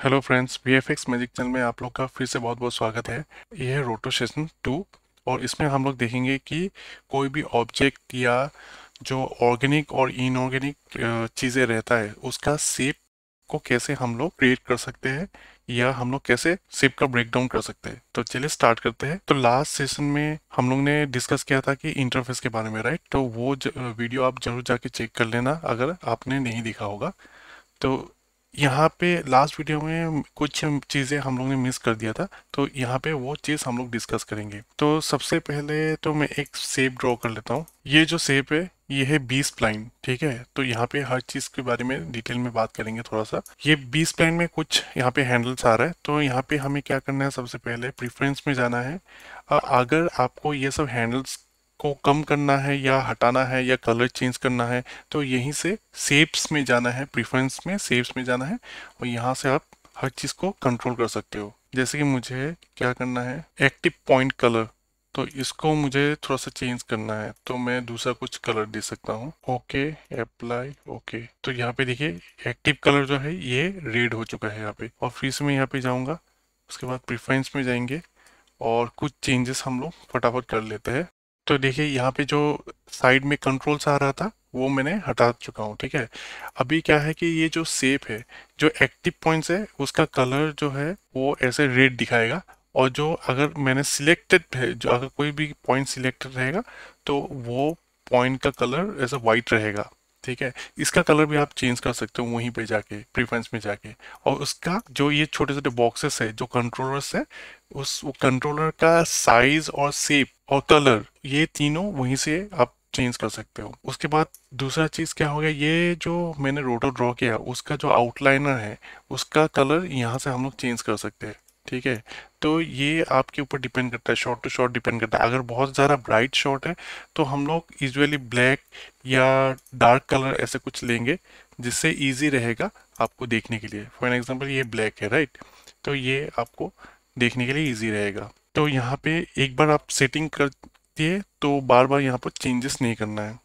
Hello friends, VFX magic channel में आप लोग का फिर से बहुत बहुत स्वागत है। ये है रोटो सेशन 2 और इसमें हम लोग देखेंगे कि कोई भी ऑब्जेक्ट या जो ऑर्गेनिक और इनऑर्गेनिक चीज़ें रहता है उसका शेप को कैसे हम लोग क्रिएट कर सकते हैं या हम लोग कैसे शेप का ब्रेक डाउन कर सकते हैं। तो चलिए स्टार्ट करते हैं। तो लास्ट सेशन में हम लोग ने डिस्कस किया था कि इंटरफेस के बारे में, राइट? तो वो वीडियो आप जरूर जाके चेक कर लेना अगर आपने नहीं देखा होगा। तो यहाँ पे लास्ट वीडियो में कुछ चीज़ें हम लोग ने मिस कर दिया था, तो यहाँ पे वो चीज़ हम लोग डिस्कस करेंगे। तो सबसे पहले तो मैं एक शेप ड्रॉ कर लेता हूँ। ये जो शेप है ये है बी स्प्लाइन, ठीक है। तो यहाँ पे हर चीज़ के बारे में डिटेल में बात करेंगे थोड़ा सा। ये बी स्प्लाइन में कुछ यहाँ पे हैंडल्स आ रहा है, तो यहाँ पे हमें क्या करना है, सबसे पहले प्रेफरेंस में जाना है। अगर आपको ये सब हैंडल्स को कम करना है या हटाना है या कलर चेंज करना है तो यहीं से शेप्स में जाना है, प्रेफरेंस में शेप्स में जाना है और यहाँ से आप हर चीज़ को कंट्रोल कर सकते हो। जैसे कि मुझे क्या करना है, एक्टिव पॉइंट कलर, तो इसको मुझे थोड़ा सा चेंज करना है तो मैं दूसरा कुछ कलर दे सकता हूँ। Okay, apply, okay. तो यहाँ पे देखिए एक्टिव कलर जो है ये रेड हो चुका है यहाँ पे। और फिर से मैं यहाँ पे जाऊँगा, उसके बाद प्रेफरेंस में जाएंगे और कुछ चेंजेस हम लोग फटाफट कर लेते हैं। तो देखिए यहाँ पे जो साइड में कंट्रोल्स आ रहा था वो मैंने हटा चुका हूँ, ठीक है। अभी क्या है कि ये जो शेप है, जो एक्टिव पॉइंट्स है उसका कलर जो है वो ऐसे रेड दिखाएगा। और जो अगर मैंने सिलेक्टेड है, जो अगर कोई भी पॉइंट सिलेक्टेड रहेगा तो वो पॉइंट का कलर ऐसा वाइट रहेगा, ठीक है। इसका कलर भी आप चेंज कर सकते हो वहीं पे जाके, प्रेफरेंस में जाके। और उसका जो ये छोटे छोटे बॉक्सेस है, जो कंट्रोलर्स है, उस कंट्रोलर का साइज और शेप और कलर, ये तीनों वहीं से आप चेंज कर सकते हो। उसके बाद दूसरा चीज क्या हो गया, ये जो मैंने रोटो ड्रॉ किया उसका जो आउटलाइनर है उसका कलर यहाँ से हम लोग चेंज कर सकते हैं, ठीक है। तो ये आपके ऊपर डिपेंड करता है, शॉट टू शॉट डिपेंड करता है। अगर बहुत ज़्यादा ब्राइट शॉट है तो हम लोग यूजुअली ब्लैक या डार्क कलर ऐसे कुछ लेंगे जिससे इजी रहेगा आपको देखने के लिए। फॉर एग्जांपल ये ब्लैक है, राइट? तो ये आपको देखने के लिए इजी रहेगा। तो यहाँ पे एक बार आप सेटिंग कर दिए तो बार बार यहाँ पर चेंजेस नहीं करना है,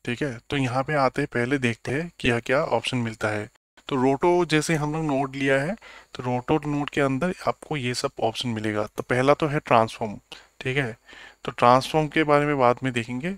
ठीक है। तो यहाँ पे आते हैं, पहले देखते हैं क्या क्या ऑप्शन मिलता है। तो रोटो जैसे हम लोग नोड लिया है, तो रोटो नोड के अंदर आपको ये सब ऑप्शन मिलेगा। तो पहला तो है ट्रांसफॉर्म, ठीक है। तो ट्रांसफॉर्म के बारे में बाद में देखेंगे।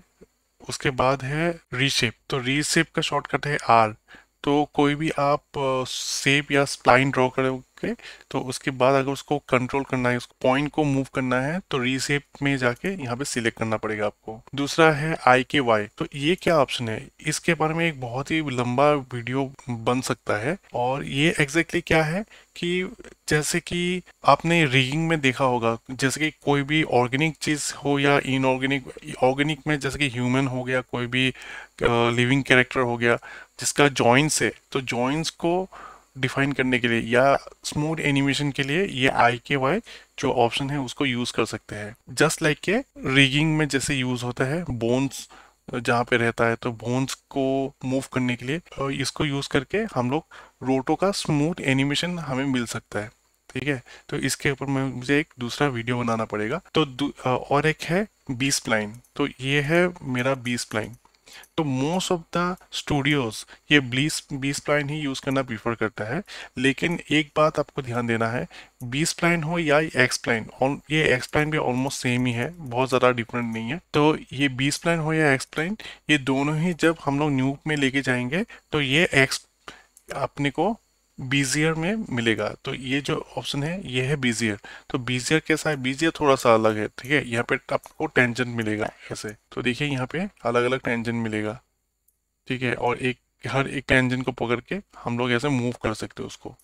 उसके बाद है रीशेप। तो रीशेप का शॉर्टकट है आर। तो कोई भी आप शेप या स्प्लाइन ड्रॉ करोगे तो उसके बाद अगर उसको कंट्रोल करना है, उसको पॉइंट को मूव करना है तो रीशेप में जाके यहाँ पे सिलेक्ट करना पड़ेगा आपको। दूसरा है आई के वाई। तो ये क्या ऑप्शन है, इसके बारे में एक बहुत ही लंबा वीडियो बन सकता है। और ये एग्जैक्टली क्या है कि जैसे कि आपने रिगिंग में देखा होगा, जैसे कि कोई भी ऑर्गेनिक चीज हो या इनऑर्गेनिक, ऑर्गेनिक में जैसे कि ह्यूमन हो गया, कोई भी लिविंग कैरेक्टर हो गया जिसका जॉइंट्स है, तो जॉइंट्स को डिफाइन करने के लिए या स्मूथ एनिमेशन के लिए ये आई के वाई जो ऑप्शन है उसको यूज कर सकते हैं। जस्ट लाइक के रिगिंग में जैसे यूज होता है बोन्स जहाँ पे रहता है, तो बोन्स को मूव करने के लिए इसको यूज करके हम लोग रोटो का स्मूथ एनिमेशन हमें मिल सकता है, ठीक है। तो इसके ऊपर मैं मुझे एक दूसरा वीडियो बनाना पड़ेगा। तो और एक है बी स्प्लाइन। तो ये है मेरा बी स्प्लाइन। तो मोस्ट ऑफ द स्टूडियोज ये बी स्प्लाइन ही यूज करना प्रीफर करता है। लेकिन एक बात आपको ध्यान देना है, बी स्प्लाइन हो या एक्स प्लाइन, ये एक्स प्लाइन भी ऑलमोस्ट सेम ही है, बहुत ज़्यादा डिफरेंट नहीं है। तो ये बी स्प्लाइन हो या एक्स प्लाइन, ये दोनों ही जब हम लोग न्यूक में लेके जाएंगे तो ये एक्स अपने को बीजियर में मिलेगा। तो ये जो ऑप्शन है ये है बीजियर। तो बीजियर कैसा है, बीजियर थोड़ा सा अलग है, ठीक है। यहाँ पे आपको टेंजेंट मिलेगा ऐसे। तो देखिए यहाँ पे अलग अलग टेंजेंट मिलेगा, ठीक है। और एक हर एक टेंजेंट को पकड़ के हम लोग ऐसे मूव कर सकते हैं उसको।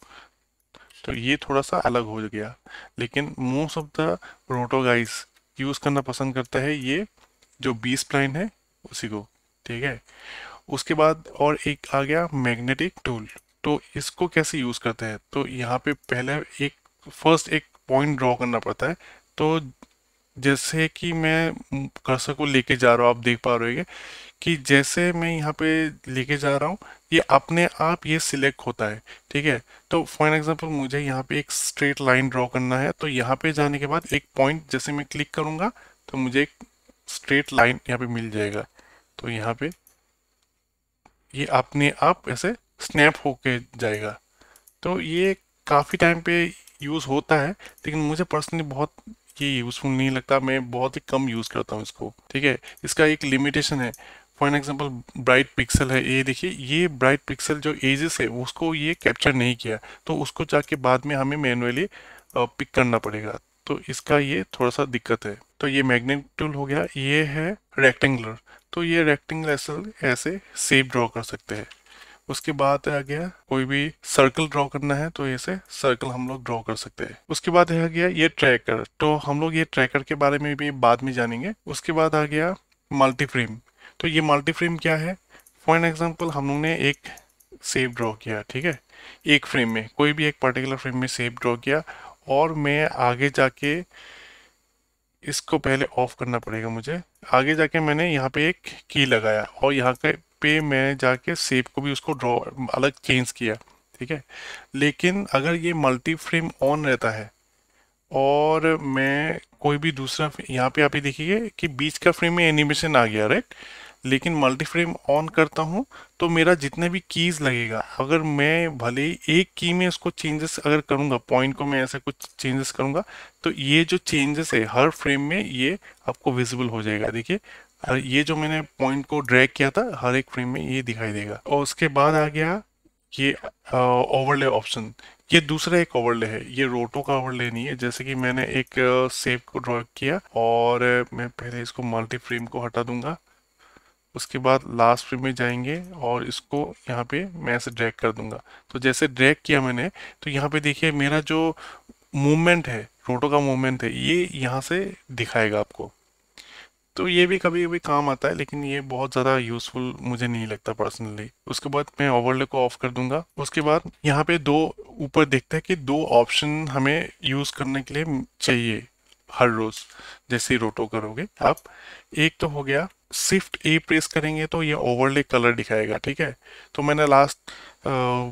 तो ये थोड़ा सा अलग हो गया। लेकिन मोस्ट ऑफ द रोटो गाइस यूज करना पसंद करता है ये जो बी स्प्लाइन है उसी को, ठीक है। उसके बाद और एक आ गया मैग्नेटिक टूल। तो इसको कैसे यूज करते हैं, तो यहाँ पे पहले एक फर्स्ट एक पॉइंट ड्रॉ करना पड़ता है। तो जैसे कि मैं कर्सर को लेके जा रहा हूँ, आप देख पा रहे होंगे कि जैसे मैं यहाँ पे लेके जा रहा हूँ ये अपने आप ये सिलेक्ट होता है, ठीक है। तो फॉर एग्जांपल मुझे यहाँ पे एक स्ट्रेट लाइन ड्रॉ करना है, तो यहाँ पे जाने के बाद एक पॉइंट जैसे मैं क्लिक करूंगा तो मुझे एक स्ट्रेट लाइन यहाँ पे मिल जाएगा। तो यहाँ पे ये अपने आप ऐसे स्नैप होके जाएगा। तो ये काफ़ी टाइम पे यूज़ होता है, लेकिन मुझे पर्सनली बहुत ये यूज़फुल नहीं लगता, मैं बहुत ही कम यूज़ करता हूँ इसको। ठीक है, इसका एक लिमिटेशन है। For an example bright pixel है, ये देखिए, ये ब्राइट पिक्सल जो एजेस है उसको ये कैप्चर नहीं किया, तो उसको जाके बाद में हमें मैनुअली पिक करना पड़ेगा, तो इसका ये थोड़ा सा दिक्कत है। तो ये मैग्नेट टूल हो गया, ये है रेक्टेंगुलर, तो ये रेक्टेंगल ऐसे शेप ड्रॉ कर सकते हैं। उसके बाद आ गया कोई भी सर्कल ड्रॉ करना है तो ऐसे सर्कल हम लोग ड्रॉ कर सकते हैं। उसके बाद आ गया ये ट्रैकर, तो हम लोग ये ट्रैकर के बारे में भी बाद में जानेंगे। उसके बाद आ गया मल्टी फ्रेम, तो ये मल्टी फ्रेम क्या है? फॉर एन एग्जांपल हम लोग ने एक शेप ड्रॉ किया, ठीक है, एक फ्रेम में, कोई भी एक पर्टिकुलर फ्रेम में शेप ड्रॉ किया, और मैं आगे जाके इसको पहले ऑफ करना पड़ेगा मुझे। आगे जाके मैंने यहाँ पे एक की लगाया और यहाँ पे मैं जाके शेप को भी उसको ड्रॉ अलग चेंज किया, ठीक है। लेकिन अगर ये मल्टी फ्रेम ऑन रहता है और मैं कोई भी दूसरा, यहाँ पे आप ये देखिए कि बीच का फ्रेम में एनिमेशन आ गया, राइट, लेकिन मल्टी फ्रेम ऑन करता हूँ तो मेरा जितने भी कीज लगेगा, अगर मैं भले ही एक की में उसको चेंजेस अगर करूँगा, पॉइंट को मैं ऐसा कुछ चेंजेस करूँगा, तो ये जो चेंजेस है हर फ्रेम में ये आपको विजिबल हो जाएगा। देखिए, ये जो मैंने पॉइंट को ड्रैग किया था हर एक फ्रेम में ये दिखाई देगा। और उसके बाद आ गया ये ओवरले ऑप्शन, ये दूसरा एक ओवरले है, ये रोटो का ओवरले नहीं है। जैसे कि मैंने एक शेप को ड्रॉ किया और मैं पहले इसको मल्टी फ्रेम को हटा दूंगा, उसके बाद लास्ट फ्रेम में जाएंगे और इसको यहाँ पे मैं ऐसे ड्रैग कर दूंगा। तो जैसे ड्रैग किया मैंने, तो यहाँ पे देखिए मेरा जो मूवमेंट है, रोटो का मूवमेंट है, ये यहाँ से दिखाएगा आपको। तो ये भी कभी कभी काम आता है, लेकिन ये बहुत ज़्यादा यूज़फुल मुझे नहीं लगता पर्सनली। उसके बाद मैं ओवरले को ऑफ कर दूंगा। उसके बाद यहाँ पे दो ऊपर देखते हैं कि दो ऑप्शन हमें यूज़ करने के लिए चाहिए हर रोज़ जैसे ही रोटो करोगे आप। एक तो हो गया शिफ्ट ए प्रेस करेंगे तो ये ओवरले कलर दिखाएगा, ठीक है। तो मैंने लास्ट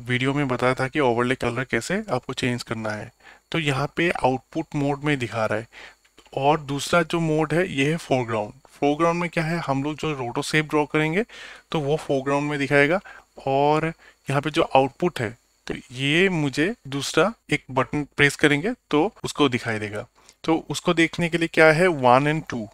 वीडियो में बताया था कि ओवरले कलर कैसे आपको चेंज करना है। तो यहाँ पे आउटपुट मोड में दिखा रहा है। और दूसरा जो मोड है ये है फोरग्राउंड। फोरग्राउंड में क्या है, हम लोग जो रोटो शेप ड्रॉ करेंगे तो वो फोरग्राउंड में दिखाएगा। और यहाँ पे जो आउटपुट है, तो ये मुझे दूसरा एक बटन प्रेस करेंगे तो उसको दिखाई देगा। तो उसको देखने के लिए क्या है, 1 और 2,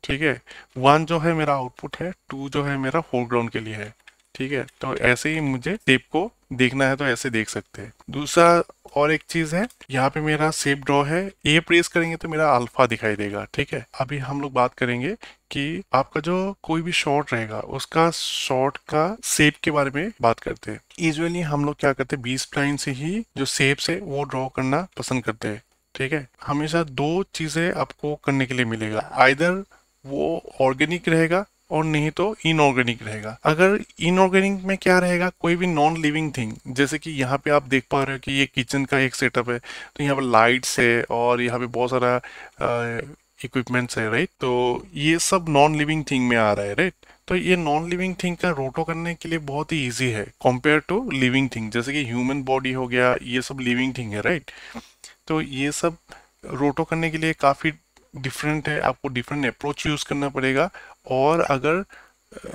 ठीक है। 1 जो है मेरा आउटपुट है, 2 जो है मेरा फोरग्राउंड के लिए है, ठीक है। तो ऐसे ही मुझे शेप को देखना है तो ऐसे देख सकते हैं। दूसरा और एक चीज है, यहाँ पे मेरा शेप ड्रॉ है, ए प्रेस करेंगे तो मेरा अल्फा दिखाई देगा, ठीक है। अभी हम लोग बात करेंगे कि आपका जो कोई भी शॉट रहेगा उसका शॉट का शेप के बारे में बात करते हैं। यूजुअली हम लोग क्या करते हैं, 20 लाइन से ही जो शेप्स है वो ड्रॉ करना पसंद करते हैं, ठीक है। हमेशा दो चीजें आपको करने के लिए मिलेगा, आइदर वो ऑर्गेनिक रहेगा और नहीं तो इनऑर्गेनिक रहेगा। अगर इनऑर्गेनिक में क्या रहेगा, कोई भी नॉन लिविंग थिंग, जैसे कि यहाँ पे आप देख पा रहे हो कि ये किचन का एक सेटअप है, तो यहाँ पे लाइट्स है और यहाँ पे बहुत सारा इक्विपमेंट्स है, राइट। तो ये सब नॉन लिविंग थिंग में आ रहा है, राइट। तो ये नॉन लिविंग थिंग का रोटो करने के लिए बहुत ही इजी है कंपेयर टू लिविंग थिंग, जैसे कि ह्यूमन बॉडी हो गया, ये सब लिविंग थिंग है, राइट। तो ये सब रोटो करने के लिए काफ़ी डिफरेंट है, आपको डिफरेंट अप्रोच यूज़ करना पड़ेगा। और अगर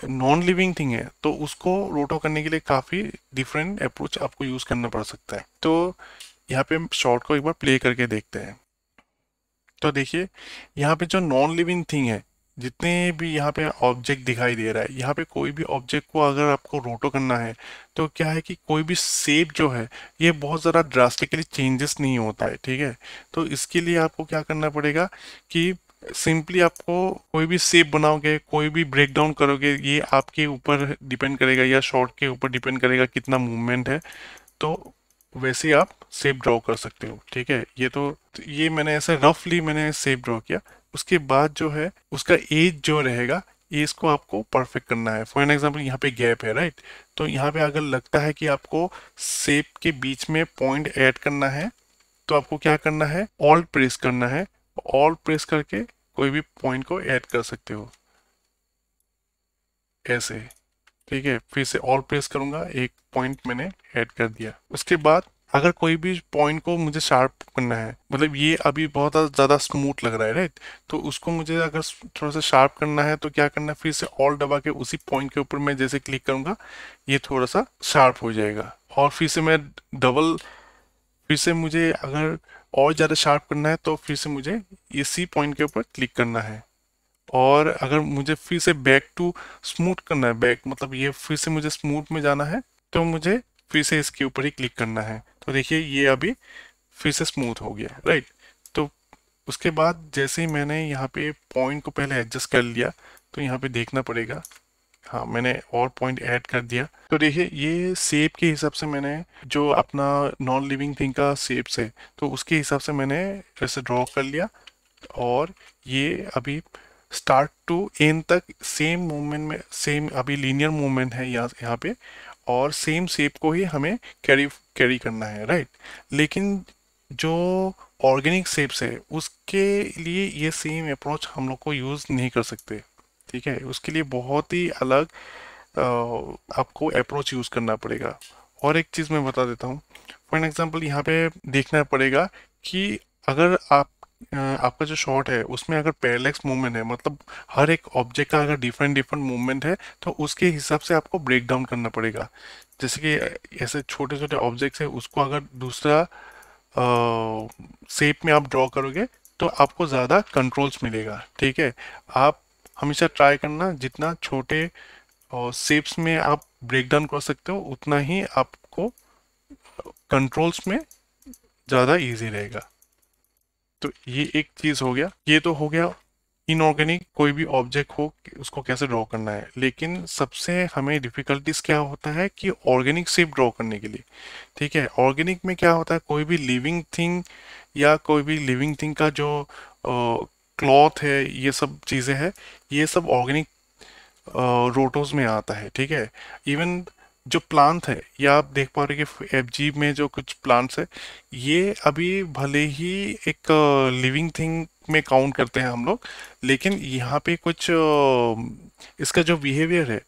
नॉन लिविंग थिंग है तो उसको रोटो करने के लिए काफ़ी डिफरेंट अप्रोच आपको यूज़ करना पड़ सकता है। तो यहाँ पे हम शॉर्ट को एक बार प्ले करके देखते हैं। तो देखिए, यहाँ पे जो नॉन लिविंग थिंग है, जितने भी यहाँ पे ऑब्जेक्ट दिखाई दे रहा है, यहाँ पे कोई भी ऑब्जेक्ट को अगर आपको रोटो करना है तो क्या है कि कोई भी शेप जो है ये बहुत ज़्यादा ड्रास्टिकली चेंजेस नहीं होता है, ठीक है। तो इसके लिए आपको क्या करना पड़ेगा कि सिंपली आपको कोई भी शेप बनाओगे, कोई भी ब्रेक डाउन करोगे, ये आपके ऊपर डिपेंड करेगा या शॉट के ऊपर डिपेंड करेगा कितना मूवमेंट है, तो वैसे ही आप शेप ड्रॉ कर सकते हो, ठीक है। तो ये मैंने ऐसे रफली मैंने शेप ड्रॉ किया। उसके बाद जो है उसका एज जो रहेगा, एज को आपको परफेक्ट करना है। फॉर एन एग्जांपल यहाँ पे गैप है, राइट। तो यहाँ पे अगर लगता है कि आपको शेप के बीच में पॉइंट ऐड करना है, तो आपको क्या करना है, ऑल्ट प्रेस करना है। ऑल्ट प्रेस करके कोई भी पॉइंट को ऐड कर सकते हो ऐसे, ठीक है। फिर से ऑल प्रेस करूंगा, एक पॉइंट मैंने ऐड कर दिया। उसके बाद अगर कोई भी पॉइंट को मुझे शार्प करना है, मतलब ये अभी बहुत ज़्यादा स्मूथ लग रहा है, राइट, तो उसको मुझे अगर थोड़ा सा शार्प करना है तो क्या करना है, फिर से ऑल दबा के उसी पॉइंट के ऊपर मैं जैसे क्लिक करूंगा, ये थोड़ा सा शार्प हो जाएगा। और फिर से मैं डबल फिर से मुझे अगर और ज़्यादा शार्प करना है तो फिर से मुझे इसी पॉइंट के ऊपर क्लिक करना है। और अगर मुझे फिर से बैक टू स्मूथ करना है, बैक मतलब ये फिर से मुझे स्मूथ में जाना है, तो मुझे फिर से इसके ऊपर ही क्लिक करना है। तो देखिए ये अभी फिर से स्मूथ हो गया, राइट। तो उसके बाद जैसे ही मैंने यहाँ पे पॉइंट को पहले एडजस्ट कर लिया, तो यहाँ पे देखना पड़ेगा, हाँ मैंने और पॉइंट ऐड कर दिया। तो देखिए ये शेप के हिसाब से मैंने जो अपना नॉन लिविंग थिंग का शेप्स है, तो उसके हिसाब से मैंने ऐसे ड्रॉ कर लिया। और ये अभी स्टार्ट टू एंड तक सेम मूवमेंट में, सेम अभी लीनियर मूवमेंट है यहाँ यहाँ पे, और सेम शेप को ही हमें कैरी कैरी करना है, राइट। लेकिन जो ऑर्गेनिक शेप्स है उसके लिए ये सेम अप्रोच हम लोग को यूज़ नहीं कर सकते, ठीक है। उसके लिए बहुत ही अलग आपको अप्रोच यूज़ करना पड़ेगा। और एक चीज़ मैं बता देता हूँ, फॉर एग्जांपल यहाँ पे देखना पड़ेगा कि अगर आपका जो शॉट है उसमें अगर पैरेलैक्स मूवमेंट है, मतलब हर एक ऑब्जेक्ट का अगर डिफरेंट डिफरेंट मूवमेंट है, तो उसके हिसाब से आपको ब्रेक डाउन करना पड़ेगा। जैसे कि ऐसे छोटे छोटे ऑब्जेक्ट्स है, उसको अगर दूसरा शेप में आप ड्रॉ करोगे तो आपको ज़्यादा कंट्रोल्स मिलेगा, ठीक है। आप हमेशा ट्राई करना जितना छोटे शेप्स में आप ब्रेक डाउन कर सकते हो उतना ही आपको कंट्रोल्स में ज़्यादा इजी रहेगा। तो ये एक चीज़ हो गया, ये तो हो गया इनऑर्गेनिक कोई भी ऑब्जेक्ट हो उसको कैसे ड्रॉ करना है। लेकिन सबसे हमें डिफिकल्टीज क्या होता है कि ऑर्गेनिक शेप ड्रॉ करने के लिए, ठीक है। ऑर्गेनिक में क्या होता है, कोई भी लिविंग थिंग या कोई भी लिविंग थिंग का जो क्लॉथ है, ये सब चीज़ें हैं, ये सब ऑर्गेनिक रोटोस में आता है, ठीक है। इवन जो प्लांट है, या आप देख पा रहे कि एफजी में जो कुछ प्लांट्स है, ये अभी भले ही एक लिविंग थिंग में काउंट करते हैं हम लोग, लेकिन यहाँ पे कुछ इसका जो बिहेवियर है,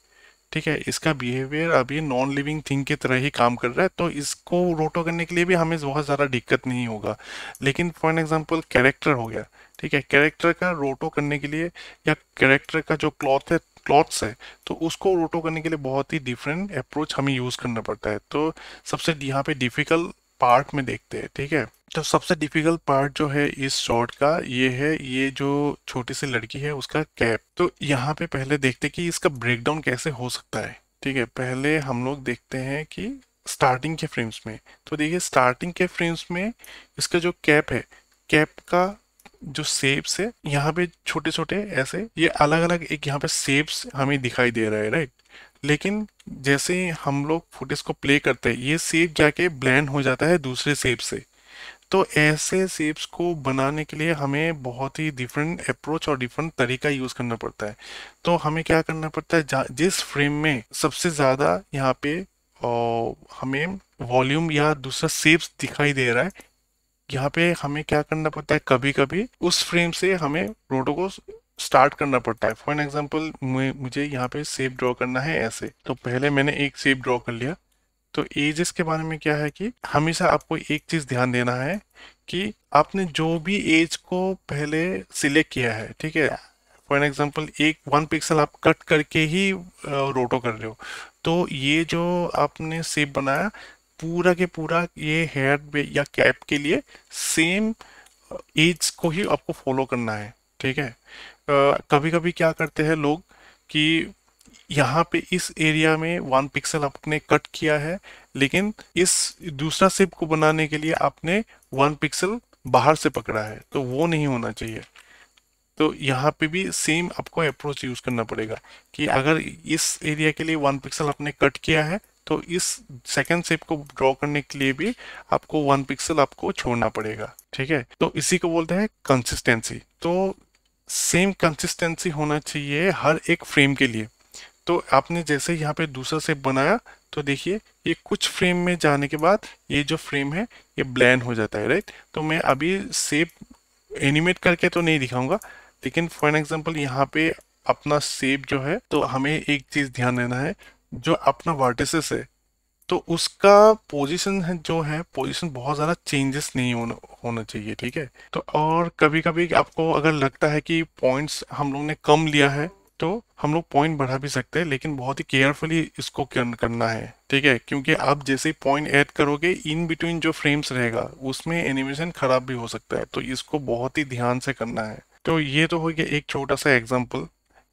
ठीक है, इसका बिहेवियर अभी नॉन लिविंग थिंग की तरह ही काम कर रहा है। तो इसको रोटो करने के लिए भी हमें बहुत ज़्यादा दिक्कत नहीं होगा। लेकिन फॉर एन एग्जांपल कैरेक्टर हो गया, ठीक है, कैरेक्टर का रोटो करने के लिए, या कैरेक्टर का जो क्लॉथ्स है, तो उसको रोटो करने के लिए बहुत ही डिफरेंट अप्रोच हमें यूज़ करना पड़ता है। तो सबसे यहाँ पे डिफिकल्ट पार्ट में देखते हैं, ठीक है। तो सबसे डिफिकल्ट पार्ट जो है इस शॉट का, ये है ये जो छोटी सी लड़की है उसका कैप। तो यहाँ पे पहले देखते हैं कि इसका ब्रेकडाउन कैसे हो सकता है, ठीक है। पहले हम लोग देखते हैं कि स्टार्टिंग के फ्रेम्स में, तो देखिए स्टार्टिंग के फ्रेम्स में इसका जो कैप है, कैप का जो शेप्स है यहाँ पे छोटे छोटे ऐसे, ये अलग अलग एक यहाँ पे शेप्स हमें दिखाई दे रहा है, राइट। लेकिन जैसे हम लोग फुटेज को प्ले करते हैं, ये शेप जाके ब्लेंड हो जाता है दूसरे शेप से। तो ऐसे शेप्स को बनाने के लिए हमें बहुत ही डिफरेंट अप्रोच और डिफरेंट तरीका यूज करना पड़ता है। तो हमें क्या करना पड़ता है, जिस फ्रेम में सबसे ज्यादा यहाँ पे हमें वॉल्यूम या दूसरा शेप्स दिखाई दे रहा है, यहाँ पे हमें क्या करना पड़ता है, कभी कभी उस फ्रेम से हमें रोटो को स्टार्ट करना पड़ता है। फॉर एन एग्जाम्पल मुझे यहाँ पे शेप ड्रॉ करना है ऐसे, तो पहले मैंने एक शेप ड्रॉ कर लिया। तो एजेस के बारे में क्या है कि हमेशा आपको एक चीज ध्यान देना है कि आपने जो भी एज को पहले सिलेक्ट किया है, ठीक है, फॉर एन एग्जांपल एक 1 पिक्सल आप कट करके ही रोटो कर रहे हो, तो ये जो आपने शेप बनाया पूरा के पूरा ये हेयर या कैप के लिए सेम एज को ही आपको फॉलो करना है, ठीक है। कभी कभी क्या करते हैं लोग कि यहाँ पे इस एरिया में 1 पिक्सल आपने कट किया है, लेकिन इस दूसरा शेप को बनाने के लिए आपने 1 पिक्सल बाहर से पकड़ा है, तो वो नहीं होना चाहिए। तो यहाँ पे भी सेम आपको अप्रोच यूज करना पड़ेगा कि अगर इस एरिया के लिए 1 पिक्सल आपने कट किया है, तो इस सेकंड शेप को ड्रॉ करने के लिए भी आपको 1 पिक्सल आपको छोड़ना पड़ेगा, ठीक है। तो इसी को बोलते हैं कंसिस्टेंसी। तो सेम कंसिस्टेंसी होना चाहिए हर एक फ्रेम के लिए। तो आपने जैसे यहाँ पे दूसरा शेप बनाया, तो देखिए ये कुछ फ्रेम में जाने के बाद ये जो फ्रेम है ये ब्लेंड हो जाता है, राइट। तो मैं अभी शेप एनिमेट करके तो नहीं दिखाऊंगा, लेकिन फॉर एन एग्जांपल यहाँ पे अपना शेप जो है, तो हमें एक चीज ध्यान देना है, जो अपना वर्टिसेस है, तो उसका पोजीशन है जो है, पोजीशन बहुत ज़्यादा चेंजेस नहीं होना चाहिए, ठीक है। तो और कभी कभी आपको अगर लगता है कि पॉइंट्स हम लोग ने कम लिया है, तो हम लोग पॉइंट बढ़ा भी सकते हैं, लेकिन बहुत ही केयरफुली इसको करना है, ठीक है, क्योंकि आप जैसे ही पॉइंट ऐड करोगे इन बिटवीन जो फ्रेम्स रहेगा उसमें एनिमेशन खराब भी हो सकता है, तो इसको बहुत ही ध्यान से करना है। तो ये तो हो गया एक छोटा सा एग्जांपल।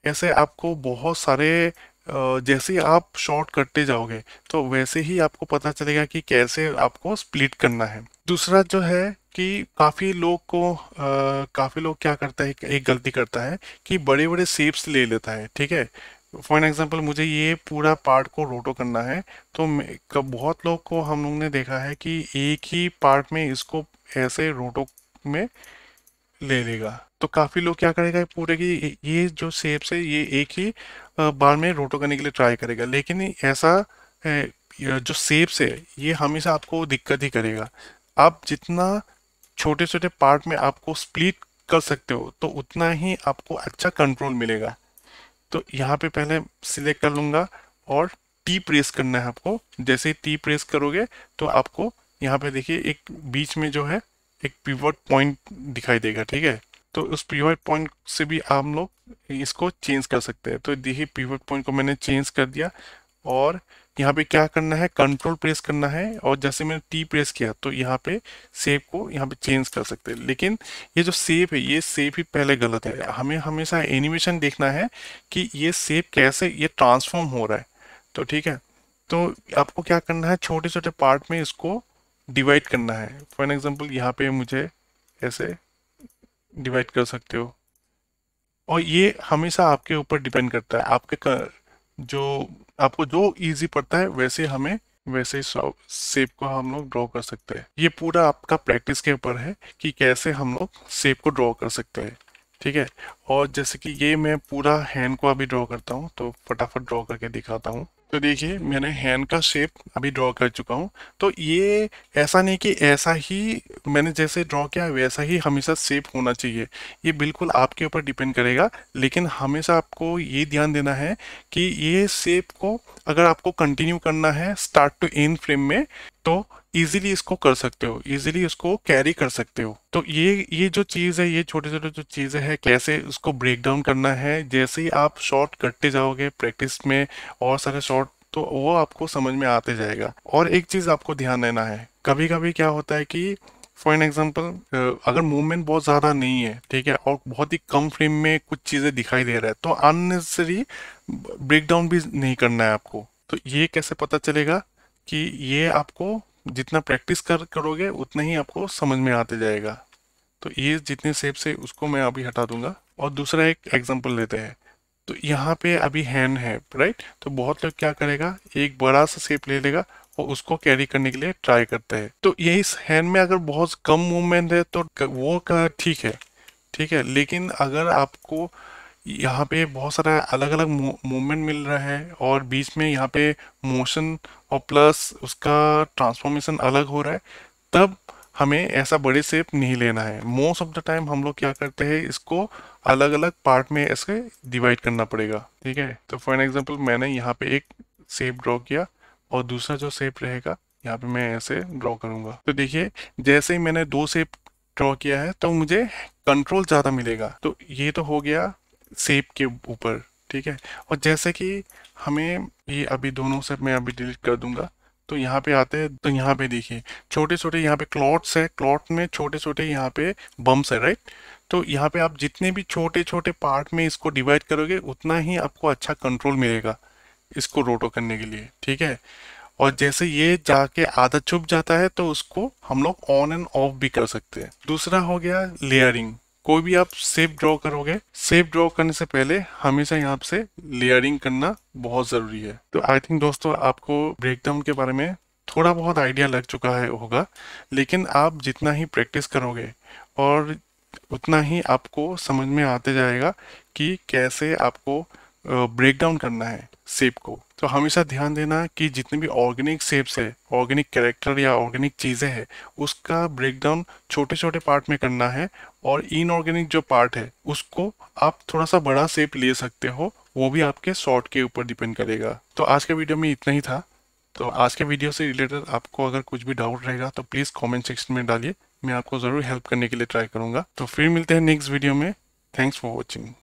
ऐसे आपको बहुत सारे जैसे ही आप शॉर्ट करते जाओगे तो वैसे ही आपको पता चलेगा कि कैसे आपको स्प्लिट करना है। दूसरा जो है कि काफी लोग क्या करता है, एक गलती करता है कि बड़े बड़े शेप्स ले लेता है, ठीक है। फॉर एग्जांपल मुझे ये पूरा पार्ट को रोटो करना है, तो बहुत लोग को हम लोग ने देखा है कि एक ही पार्ट में इसको ऐसे रोटो में ले लेगा। तो काफी लोग क्या करेगा, पूरे की ये जो शेप्स है ये एक ही बार में रोटो करने के लिए ट्राई करेगा, लेकिन ऐसा ये जो शेप्स है ये हमेशा आपको दिक्कत ही करेगा। आप जितना छोटे छोटे पार्ट में आपको स्प्लिट कर सकते हो तो उतना ही आपको अच्छा कंट्रोल मिलेगा। तो यहाँ पे पहले सिलेक्ट कर लूंगा और टी प्रेस करना है आपको। जैसे ही टी प्रेस करोगे तो आपको यहाँ पे देखिए एक बीच में जो है एक पिवट पॉइंट दिखाई देगा, ठीक है। तो उस पिवट पॉइंट से भी हम लोग इसको चेंज कर सकते हैं। तो देखिए पिवट पॉइंट को मैंने चेंज कर दिया, और यहाँ पे क्या करना है, कंट्रोल प्रेस करना है, और जैसे मैंने टी प्रेस किया तो यहाँ पे शेप को यहाँ पे चेंज कर सकते हैं। लेकिन ये जो शेप है ये शेप ही पहले गलत है। हमें हमेशा एनिमेशन देखना है कि ये शेप कैसे ये ट्रांसफॉर्म हो रहा है। तो ठीक है, तो आपको क्या करना है, छोटे छोटे पार्ट में इसको डिवाइड करना है। फॉर एग्जाम्पल यहाँ पे मुझे ऐसे डिवाइड कर सकते हो, और ये हमेशा आपके ऊपर डिपेंड करता है, जो आपको जो इजी पड़ता है वैसे हमें वैसे शेप को हम लोग ड्रॉ कर सकते हैं। ये पूरा आपका प्रैक्टिस के ऊपर है कि कैसे हम लोग शेप को ड्रॉ कर सकते हैं, ठीक है। और जैसे कि ये मैं पूरा हैंड को अभी ड्रॉ करता हूँ, तो फटाफट ड्रॉ करके दिखाता हूँ। तो देखिए मैंने हैंड का शेप अभी ड्रॉ कर चुका हूँ। तो ये ऐसा नहीं कि ऐसा ही मैंने जैसे ड्रॉ किया वैसा ही हमेशा शेप होना चाहिए, ये बिल्कुल आपके ऊपर डिपेंड करेगा। लेकिन हमेशा आपको ये ध्यान देना है कि ये शेप को अगर आपको कंटिन्यू करना है स्टार्ट टू एंड फ्रेम में, तो इजीली इसको कर सकते हो, इजीली इसको कैरी कर सकते हो। तो ये जो चीज़ है, ये छोटे छोटे जो चीज़ें हैं कैसे उसको ब्रेक डाउन करना है, जैसे ही आप शॉर्ट करते जाओगे प्रैक्टिस में और सारे शॉर्ट, तो वो आपको समझ में आते जाएगा। और एक चीज़ आपको ध्यान देना है, कभी कभी क्या होता है कि फॉर एन एग्जाम्पल अगर मूवमेंट बहुत ज़्यादा नहीं है, ठीक है, और बहुत ही कम फ्रेम में कुछ चीज़ें दिखाई दे रहा है, तो अननेसेसरी ब्रेक डाउन भी नहीं करना है आपको। तो ये कैसे पता चलेगा कि ये आपको जितना प्रैक्टिस करोगे उतना ही आपको समझ में आते जाएगा। तो ये जितने शेप से उसको मैं अभी हटा दूंगा, और दूसरा एक एग्जांपल लेते हैं। तो यहाँ पे अभी हैंड है, राइट। तो बहुत लोग क्या करेगा, एक बड़ा सा शेप ले लेगा और उसको कैरी करने के लिए ट्राई करते हैं। तो यही हैंड में अगर बहुत कम मूवमेंट है तो वो ठीक है, ठीक है। लेकिन अगर आपको यहाँ पे बहुत सारा अलग अलग मूवमेंट मिल रहा है और बीच में यहाँ पे मोशन और प्लस उसका ट्रांसफॉर्मेशन अलग हो रहा है, तब हमें ऐसा बड़े शेप नहीं लेना है। मोस्ट ऑफ द टाइम हम लोग क्या करते हैं, इसको अलग अलग पार्ट में ऐसे डिवाइड करना पड़ेगा, ठीक है। तो फॉर एग्जांपल मैंने यहाँ पे एक शेप ड्रॉ किया, और दूसरा जो शेप रहेगा यहाँ पे मैं ऐसे ड्रॉ करूंगा। तो देखिए जैसे ही मैंने दो शेप ड्रॉ किया है तो मुझे कंट्रोल ज़्यादा मिलेगा। तो ये तो हो गया शेप के ऊपर, ठीक है। और जैसे कि हमें ये अभी दोनों से मैं अभी डिलीट कर दूंगा, तो यहाँ पे आते हैं, तो यहाँ पे देखिए छोटे छोटे यहाँ पे क्लॉट्स है, क्लॉट में छोटे छोटे यहाँ पे बम्प्स है, राइट। तो यहाँ पे आप जितने भी छोटे छोटे पार्ट में इसको डिवाइड करोगे उतना ही आपको अच्छा कंट्रोल मिलेगा इसको रोटो करने के लिए, ठीक है। और जैसे ये जाके आधा छुप जाता है तो उसको हम लोग ऑन एंड ऑफ भी कर सकते हैं। दूसरा हो गया लेयरिंग। कोई भी आप शेप ड्रॉ करोगे, शेप ड्रॉ करने से पहले हमेशा यहाँ से लेयरिंग करना बहुत जरूरी है। तो आई थिंक दोस्तों आपको ब्रेकडाउन के बारे में थोड़ा बहुत आइडिया लग चुका है होगा, लेकिन आप जितना ही प्रैक्टिस करोगे और उतना ही आपको समझ में आते जाएगा कि कैसे आपको ब्रेक डाउन करना है शेप को। तो हमेशा ध्यान देना कि जितने भी ऑर्गेनिक शेप्स है, ऑर्गेनिक कैरेक्टर या ऑर्गेनिक चीज़ें हैं, उसका ब्रेक डाउन छोटे छोटे पार्ट में करना है। और इनऑर्गेनिक जो पार्ट है उसको आप थोड़ा सा बड़ा शेप ले सकते हो, वो भी आपके शॉर्ट के ऊपर डिपेंड करेगा। तो आज के वीडियो में इतना ही था। तो आज के वीडियो से रिलेटेड आपको अगर कुछ भी डाउट रहेगा तो प्लीज़ कमेंट सेक्शन में डालिए, मैं आपको ज़रूर हेल्प करने के लिए ट्राई करूँगा। तो फिर मिलते हैं नेक्स्ट वीडियो में। Thanks for watching.